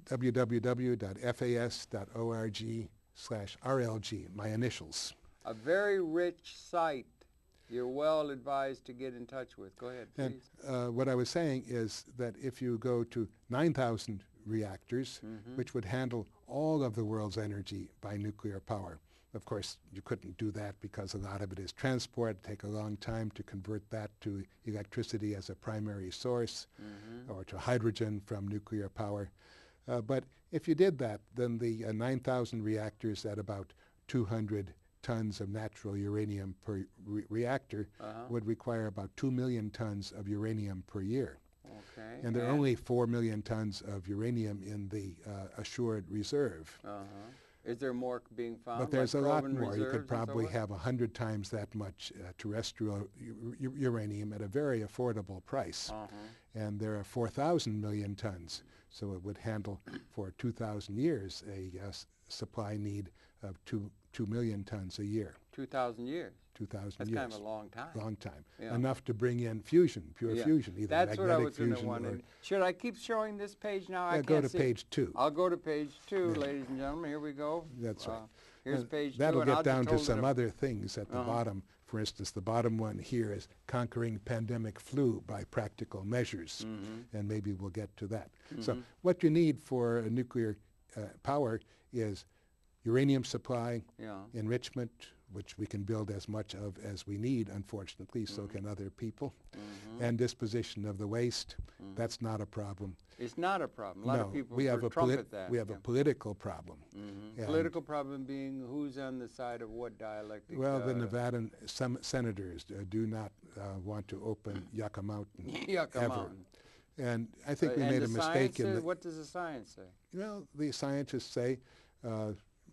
www.fas.org/RLG. /RLG, my initials. A very rich site. You're well advised to get in touch with. Go ahead, please. And what I was saying is that if you go to 9,000 reactors, which would handle all of the world's energy by nuclear power. Of course, you couldn't do that because a lot of it is transport. It'd take a long time to convert that to electricity as a primary source or to hydrogen from nuclear power. But if you did that, then the 9,000 reactors at about 200 tons of natural uranium per reactor would require about 2 million tons of uranium per year. Okay. And there are only 4 million tons of uranium in the assured reserve. Is there more being found? But there's like a lot proven more. You reserves could and so probably forth? have 100 times that much terrestrial uranium at a very affordable price. And there are 4,000 million tons. So it would handle for 2,000 years a supply need of 2 million tons a year. 2,000 years. 2,000 That's years. kind of a long time. Long time. Yeah. Enough to bring in fusion, pure fusion, either That's what I magnetic was going to fusion want. or... Should I keep showing this page now? I Yeah, go can't to see. page 2. I'll go to page 2, ladies and gentlemen. Here we go. That's right. Here's page 2. That'll and I'll get just down to hold it some up. other things at the bottom. For instance, the bottom one here is conquering pandemic flu by practical measures, and maybe we'll get to that. So what you need for nuclear power is uranium supply, enrichment, which we can build as much of as we need, unfortunately, so can other people, and disposition of the waste. That's not a problem. It's not a problem. A lot of people we have a trumpet that. we have a political problem. And Political problem being who's on the side of what dialectic? well, the Nevadan senators do not want to open Yucca Mountain Yucca ever. Mountain. And I think we And made the a mistake in science, the... what does the science say? Well, the scientists say,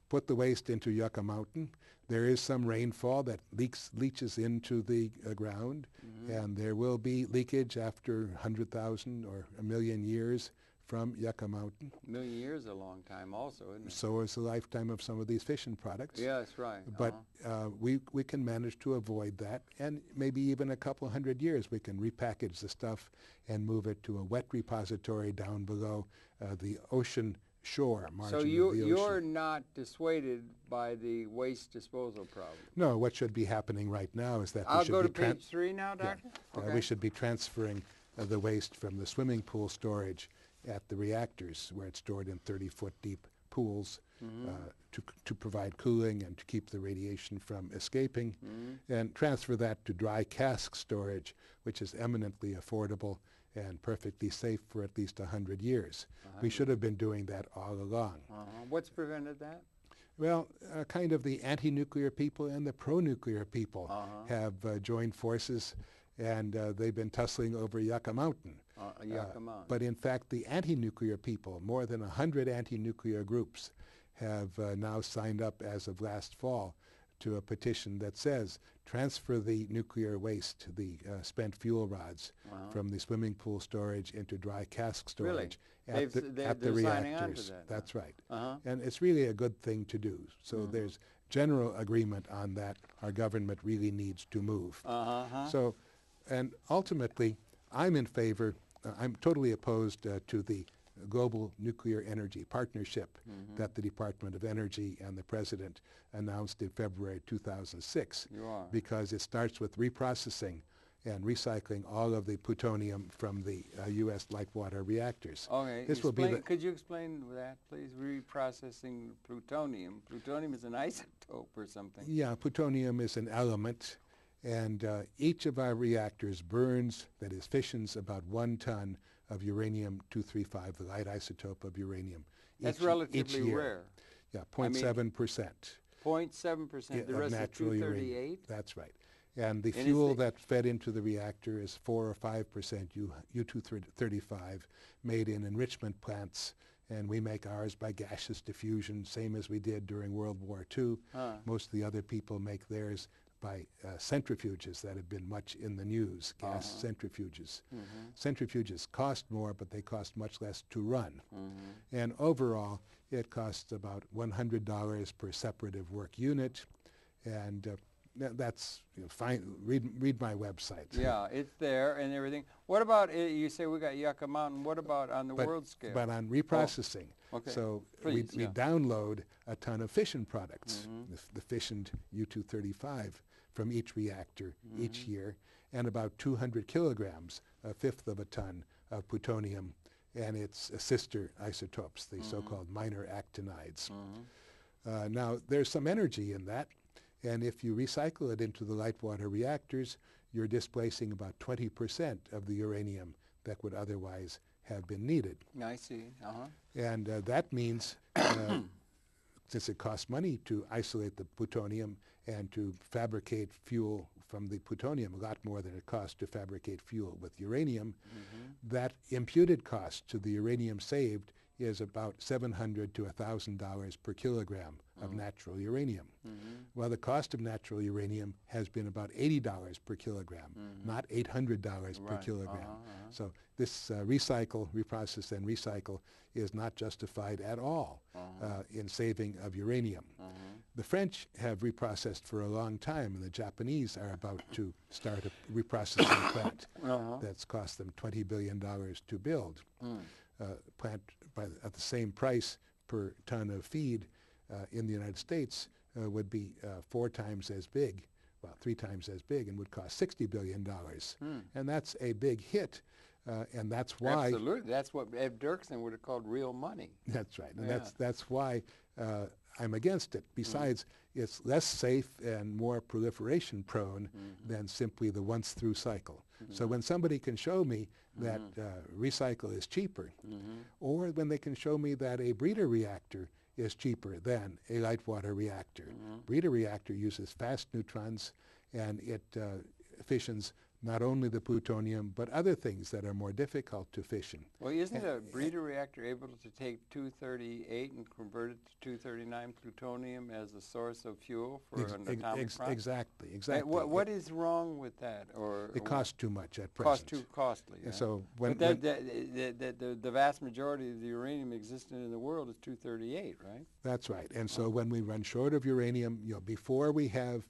put the waste into Yucca Mountain. There is some rainfall that leaches into the ground, and there will be leakage after 100,000 or 1,000,000 years from Yucca Mountain. 1,000,000 years is a long time also, isn't it? So is the lifetime of some of these fission products. Yeah, that's right. But we can manage to avoid that, and maybe even a couple of 100 years we can repackage the stuff and move it to a wet repository down below the ocean shore, margin So of the ocean. you're not dissuaded by the waste disposal problem? No, what should be happening right now is that I'll we should go be to page 3 now, Doctor? Okay. we should be transferring the waste from the swimming pool storage at the reactors, where it's stored in 30-foot deep pools, to provide cooling and to keep the radiation from escaping, and transfer that to dry cask storage, which is eminently affordable and perfectly safe for at least 100 years. We should have been doing that all along. What's prevented that? Well, kind of the anti-nuclear people and the pro-nuclear people have joined forces, and they've been tussling over Yucca Mountain. Yucca Mountain. But in fact, the anti-nuclear people, more than 100 anti-nuclear groups, have now signed up as of last fall to a petition that says transfer the nuclear waste, the spent fuel rods, from the swimming pool storage into dry cask storage at the they're signing on to reactors. that That's right. And it's really a good thing to do. So there's general agreement on that. Our government really needs to move. So, and ultimately, I'm in favor, I'm totally opposed to the Global Nuclear Energy Partnership that the Department of Energy and the President announced in February 2006. You are. Because it starts with reprocessing and recycling all of the plutonium from the U.S. light water reactors. Okay. This will be the... Could you explain that, please? Reprocessing plutonium. Plutonium is an isotope or something. Yeah, plutonium is an element, and each of our reactors burns, that is, fissions about 1 ton of uranium-235, the light isotope of uranium. That's each relatively year. rare. Yeah, 0.7%. 0.7%. The rest is natural 238? uranium. That's right. And the fuel that's fed into the reactor is 4 or 5% U-235 made in enrichment plants, and we make ours by gaseous diffusion, same as we did during World War II. Most of the other people make theirs by centrifuges that have been much in the news, gas centrifuges. Centrifuges cost more, but they cost much less to run. And overall, it costs about $100 per separative work unit, and That's fine. Read my website. Yeah, it's there and everything. What about, you say we got Yucca Mountain, what about on the world scale? But on reprocessing. Okay. So Please, we download a ton of fission products, the fissioned U-235 from each reactor each year, and about 200 kilograms, a fifth of a ton of plutonium and its sister isotopes, the so-called minor actinides. Now, there's some energy in that, and if you recycle it into the light water reactors, you're displacing about 20% of the uranium that would otherwise have been needed. I see. And that means, since it costs money to isolate the plutonium and to fabricate fuel from the plutonium, a lot more than it costs to fabricate fuel with uranium, that imputed cost to the uranium saved is about $700 to $1,000 per kilogram of natural uranium. Well, the cost of natural uranium has been about $80 per kilogram, not $800 per kilogram. So this recycle, reprocess, and recycle is not justified at all in saving of uranium. The French have reprocessed for a long time, and the Japanese are about to start a reprocessing plant that's cost them $20 billion to build. Plant at the same price per ton of feed in the United States would be 4 times as big, well, 3 times as big, and would cost $60 billion. And that's a big hit, and that's why... Absolutely. That's what Ed Dirksen would have called real money. That's right, and that's why I'm against it. Besides, it's less safe and more proliferation prone than simply the once-through cycle. So when somebody can show me that recycle is cheaper, or when they can show me that a breeder reactor is cheaper than a light water reactor. Breeder reactor uses fast neutrons, and it fissions not only the plutonium, but other things that are more difficult to fission. Well, isn't a breeder reactor able to take 238 and convert it to 239 plutonium as a source of fuel for an atomic prompt? Exactly. What is wrong with that? It costs too much at present. Costs too costly. Yeah. So the vast majority of the uranium existing in the world is 238, right? That's right. And so when we run short of uranium, before we have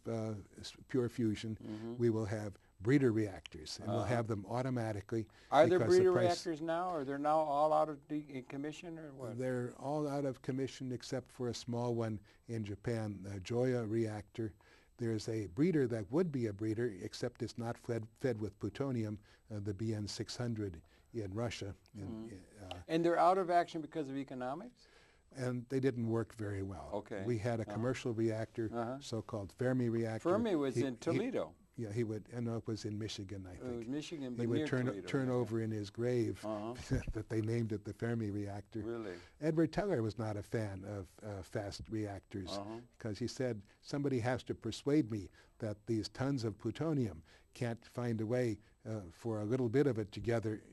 pure fusion, we will have breeder reactors, and we'll have them automatically. Are there breeder reactors now, or they're now all out of commission, or what? They're all out of commission except for a small one in Japan, the Joya reactor. There's a breeder that would be a breeder, except it's not fed with plutonium, the BN 600 in Russia. And they're out of action because of economics? And they didn't work very well. Okay. We had a commercial reactor, so-called Fermi reactor. Fermi was in Toledo. Yeah, he would, and it was in Michigan, I think. It was Michigan, but he would near Toledo, turn over in his grave that they named it the Fermi reactor. Really? Edward Teller was not a fan of fast reactors because he said, somebody has to persuade me that these tons of plutonium can't find a way for a little bit of it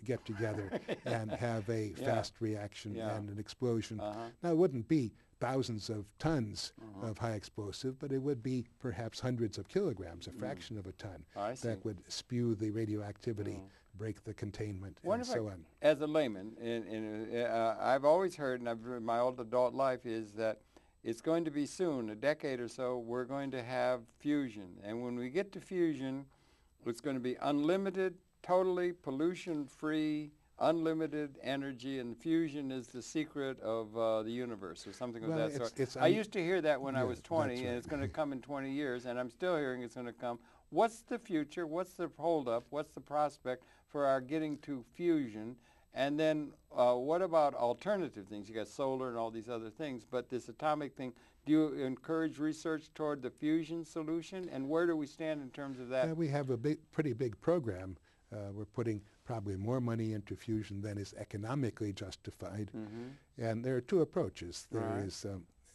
get together and have a fast reaction and an explosion. Now, it wouldn't be thousands of tons of high explosive, but it would be perhaps hundreds of kilograms, a fraction of a ton, that would spew the radioactivity, break the containment, and so on. As a layman, I've always heard, and in my old adult life, is that it's going to be soon, a decade or so, we're going to have fusion. And when we get to fusion, it's going to be unlimited, totally pollution-free, unlimited energy, and fusion is the secret of the universe, or something of that sort. I used to hear that when I was 20, and it's going to come in 20 years, and I'm still hearing it's going to come. What's the future? What's the holdup? What's the prospect for our getting to fusion? And then what about alternative things? You got solar and all these other things, but this atomic thing, do you encourage research toward the fusion solution? And where do we stand in terms of that? We have a pretty big program. We're putting probably more money into fusion than is economically justified. And there are two approaches. There is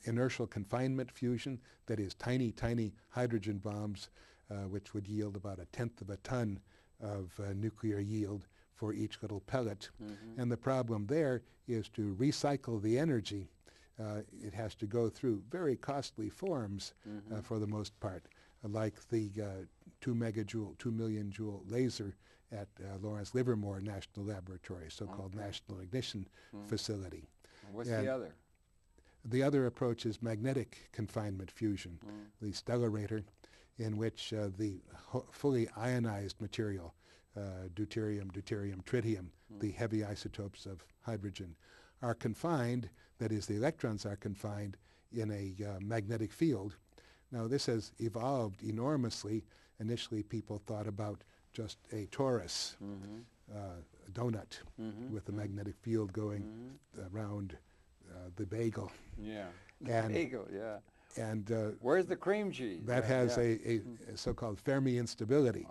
inertial confinement fusion, that is tiny, tiny hydrogen bombs, which would yield about 1/10 of a ton of nuclear yield for each little pellet. And the problem there is to recycle the energy. It has to go through very costly forms for the most part, like the 2 million joule laser at Lawrence Livermore National Laboratory, so-called National Ignition Facility. What's the other? The other approach is magnetic confinement fusion, the stellarator. in which the fully ionized material, deuterium, tritium, the heavy isotopes of hydrogen, are confined, that is, the electrons are confined in a magnetic field. Now, this has evolved enormously. Initially, people thought about just a torus, a donut with a magnetic field going around the bagel. Yeah, And bagel, yeah. And where's the cream cheese? That has a so-called Fermi instability.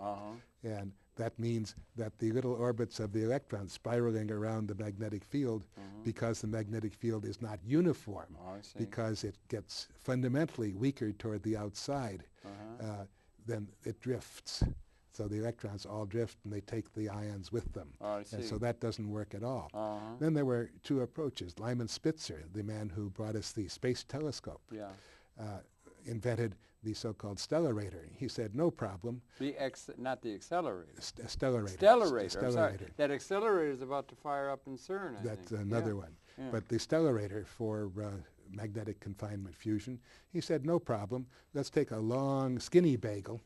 And that means that the little orbits of the electrons spiraling around the magnetic field, because the magnetic field is not uniform, because it gets fundamentally weaker toward the outside, then it drifts. So the electrons all drift and they take the ions with them. And so that doesn't work at all. Then there were two approaches. Lyman Spitzer, the man who brought us the space telescope, invented the so-called stellarator. He said, no problem. Not the accelerator. Stellarator. Stellarator. I'm sorry. That accelerator is about to fire up in CERN, I That's think. another one. But the stellarator for magnetic confinement fusion, he said, no problem. Let's take a long, skinny bagel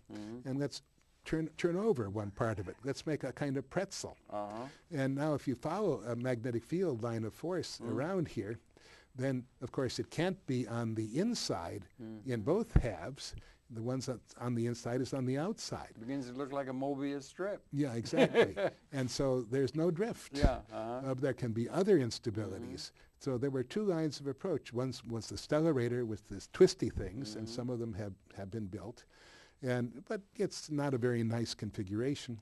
and let's turn over one part of it. Let's make a kind of pretzel. And now if you follow a magnetic field line of force around here, then, of course, it can't be on the inside in both halves. The ones that's on the inside is on the outside. It begins to look like a Mobius strip. Yeah, exactly. And so there's no drift. There can be other instabilities. So there were two lines of approach. One was the stellarator with these twisty things, and some of them have been built. But it's not a very nice configuration.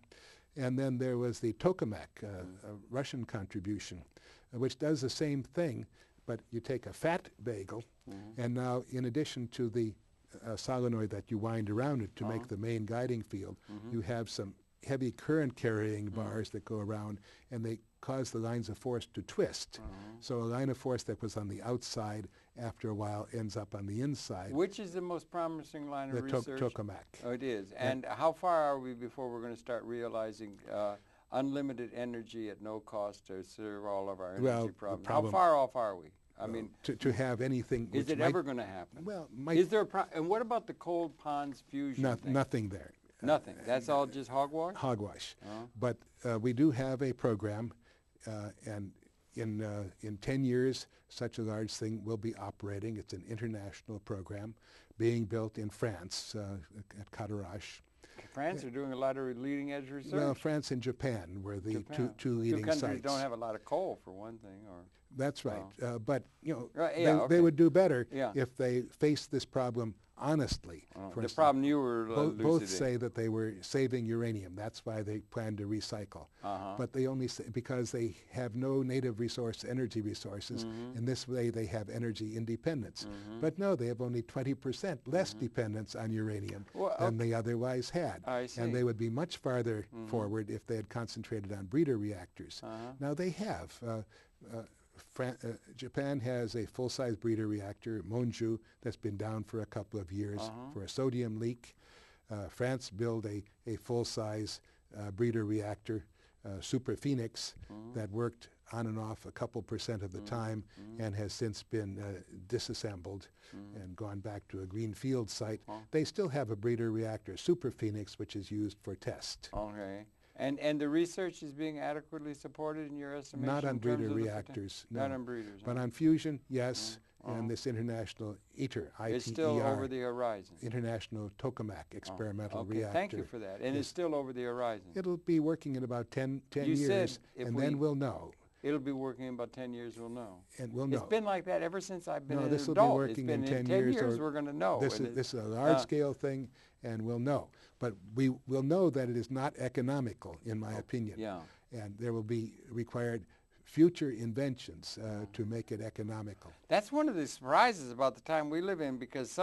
And then there was the tokamak, a Russian contribution, which does the same thing, but you take a fat bagel, and now in addition to the solenoid that you wind around it to make the main guiding field, you have some heavy current carrying bars that go around, and they cause the lines of force to twist. So a line of force that was on the outside after a while ends up on the inside. Which is the most promising line of research? The tokamak. Oh, it is. And how far are we before we're going to start realizing unlimited energy at no cost to serve all of our energy problems? How far off are we? I mean, to have anything. Is it ever going to happen? Well, is there and what about the cold ponds fusion thing? Nothing there. Nothing. That's all just hogwash? Hogwash. But we do have a program, and in 10 years, such a large thing will be operating. It's an international program being built in France at Cadarache. France are doing a lot of leading edge research? Well, France and Japan were the two leading sites. Two countries don't have a lot of coal, for one thing. That's right. But, they would do better if they faced this problem honestly. For instance, problem you were both say that they were saving uranium. That's why they plan to recycle. But they only say because they have no native energy resources. In this way, they have energy independence. But no, they have only 20% less dependence on uranium than they otherwise had. And they would be much farther forward if they had concentrated on breeder reactors. Now they have. Japan has a full-size breeder reactor, Monju, that's been down for a couple of years for a sodium leak. France built a full-size breeder reactor, Super Phoenix, that worked on and off a couple % of the time and has since been disassembled and gone back to a greenfield site. They still have a breeder reactor, Super Phoenix, which is used for test. And the research is being adequately supported in your estimation? Not on breeder reactors, no. Not on breeders. But on fusion, yes, and this international ITER, it's still over the horizon. International Tokamak experimental reactor. Thank you for that. And it's still over the horizon. It'll be working in about 10 years, and then we'll know. It'll be working in about 10 years, we'll know. And we'll know. It's been like that ever since I've been an adult. This will be working in 10 years. We're going to know. This is a large-scale thing, and we'll know. But we will know that it is not economical, in my opinion. And there will be required future inventions to make it economical. That's one of the surprises about the time we live in, because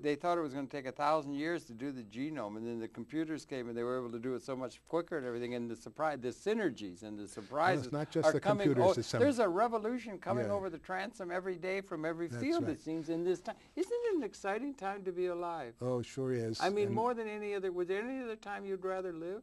they thought it was going to take 1,000 years to do the genome, and then the computers came and they were able to do it so much quicker and everything, and the synergies and the surprises it's not just the computers. There's a revolution coming over the transom every day from every field, it seems, in this time. Isn't it an exciting time to be alive? Oh, sure is. I mean, more than any other, was there any other time you'd rather live?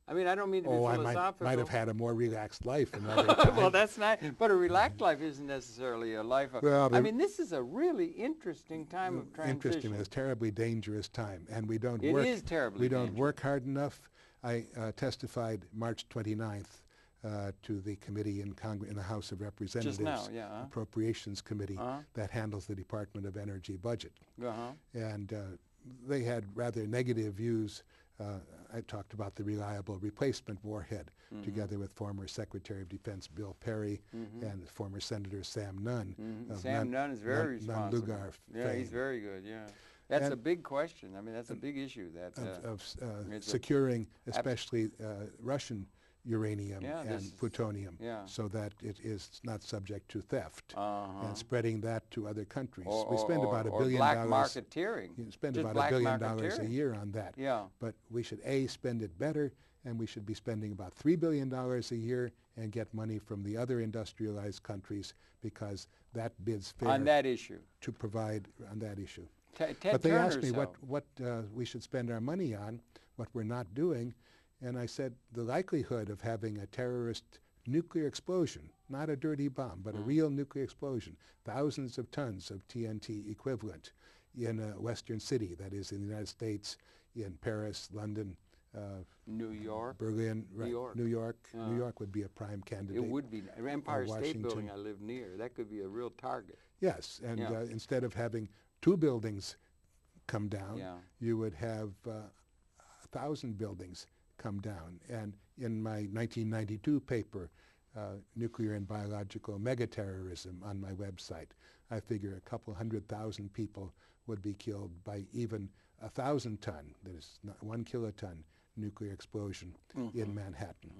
I mean, I don't mean to be Oh, I philosophical. might have had a more relaxed life another time. Well, that's nice. But a relaxed life isn't necessarily a life of... Well, I mean, this is a really interesting time of transition. Interesting. It's a terribly dangerous time, and we don't It work. is terribly We don't dangerous. work hard enough. I testified March 29th to the committee in Congress, in the House of Representatives, Just now, yeah. Appropriations Committee that handles the Department of Energy budget, and they had rather negative views. I talked about the reliable replacement warhead together with former Secretary of Defense Bill Perry and former Senator Sam Nunn. Sam Nunn is very responsible. Nunn-Lugar Yeah, fame. he's very good, yeah. That's a big question. I mean, that's a big issue. That Of securing especially Russian uranium and plutonium so that it is not subject to theft and spreading that to other countries. We spend about $1 billion. Black marketeering. You spend Just about $1 billion a marketeering. year on that. Yeah. But we should spend it better, and we should be spending about $3 billion a year and get money from the other industrialized countries, because that bids fair On that issue. to provide on that issue. Ted But they Turner asked me so. what we should spend our money on, what we're not doing, and I said the likelihood of having a terrorist nuclear explosion, not a dirty bomb, but a real nuclear explosion, thousands of tons of TNT equivalent in a western city, that is in the United States, in Paris, London, New York. Berlin, New York. New York. New York would be a prime candidate. It would be. Empire State Washington. Building I live near. That could be a real target. Yes, and instead of having 2 buildings come down, you would have 1,000 buildings come down. And in my 1992 paper, Nuclear and Biological Megaterrorism, on my website, I figure a couple 100,000 people would be killed by even 1,000-ton, that is 1 kiloton, nuclear explosion in Manhattan.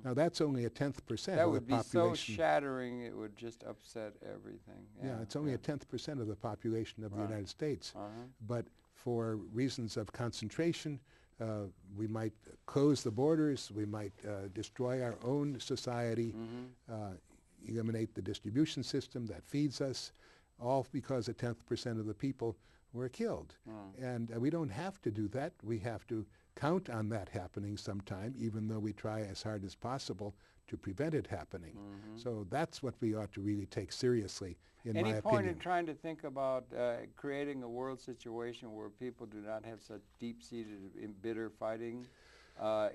Now that's only a 10th% of the population. That would be so shattering, it would just upset everything. Yeah, it's only a 10th% of the population of the United States. But for reasons of concentration, we might close the borders, we might destroy our own society, eliminate the distribution system that feeds us, all because a 10th% of the people were killed. And we don't have to do that. We have to count on that happening sometime, even though we try as hard as possible to prevent it happening. So that's what we ought to really take seriously, in my opinion. Any point in trying to think about creating a world situation where people do not have such deep-seated bitter fighting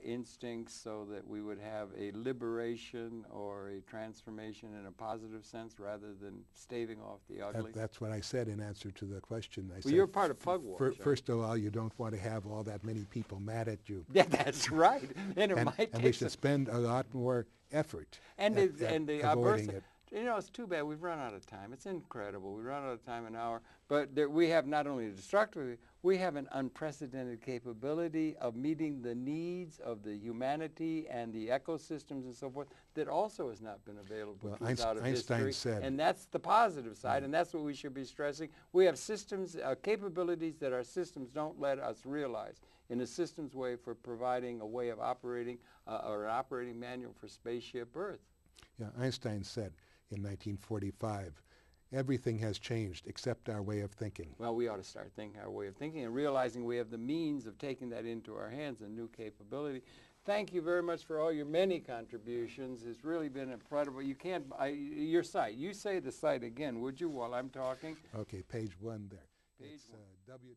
instincts, so that we would have a liberation or a transformation in a positive sense rather than staving off the ugly? That's what I said in answer to the question. I Well, said, you're part of Pugwash. First of all, you don't want to have all that many people mad at you. Yeah, that's right. And it might and we take should spend a lot more effort and at the avoiding it. You know, it's too bad. We've run out of time. It's incredible. We run out of time an hour. But we have not only destructive, we have an unprecedented capability of meeting the needs of the humanity and the ecosystems and so forth that also has not been available Well, to us out of Einstein history. said, And that's the positive side, and that's what we should be stressing. We have systems, capabilities that our systems don't let us realize in a systems way for providing a way of operating or an operating manual for spaceship Earth. Yeah, Einstein said in 1945, everything has changed except our way of thinking. Well, we ought to start thinking our way of thinking and realizing we have the means of taking that into our hands, a new capability. Thank you very much for all your many contributions. It's really been incredible. You can't, your site, you say the site again, would you, while I'm talking? Okay, page 1 there. Page it's one. www.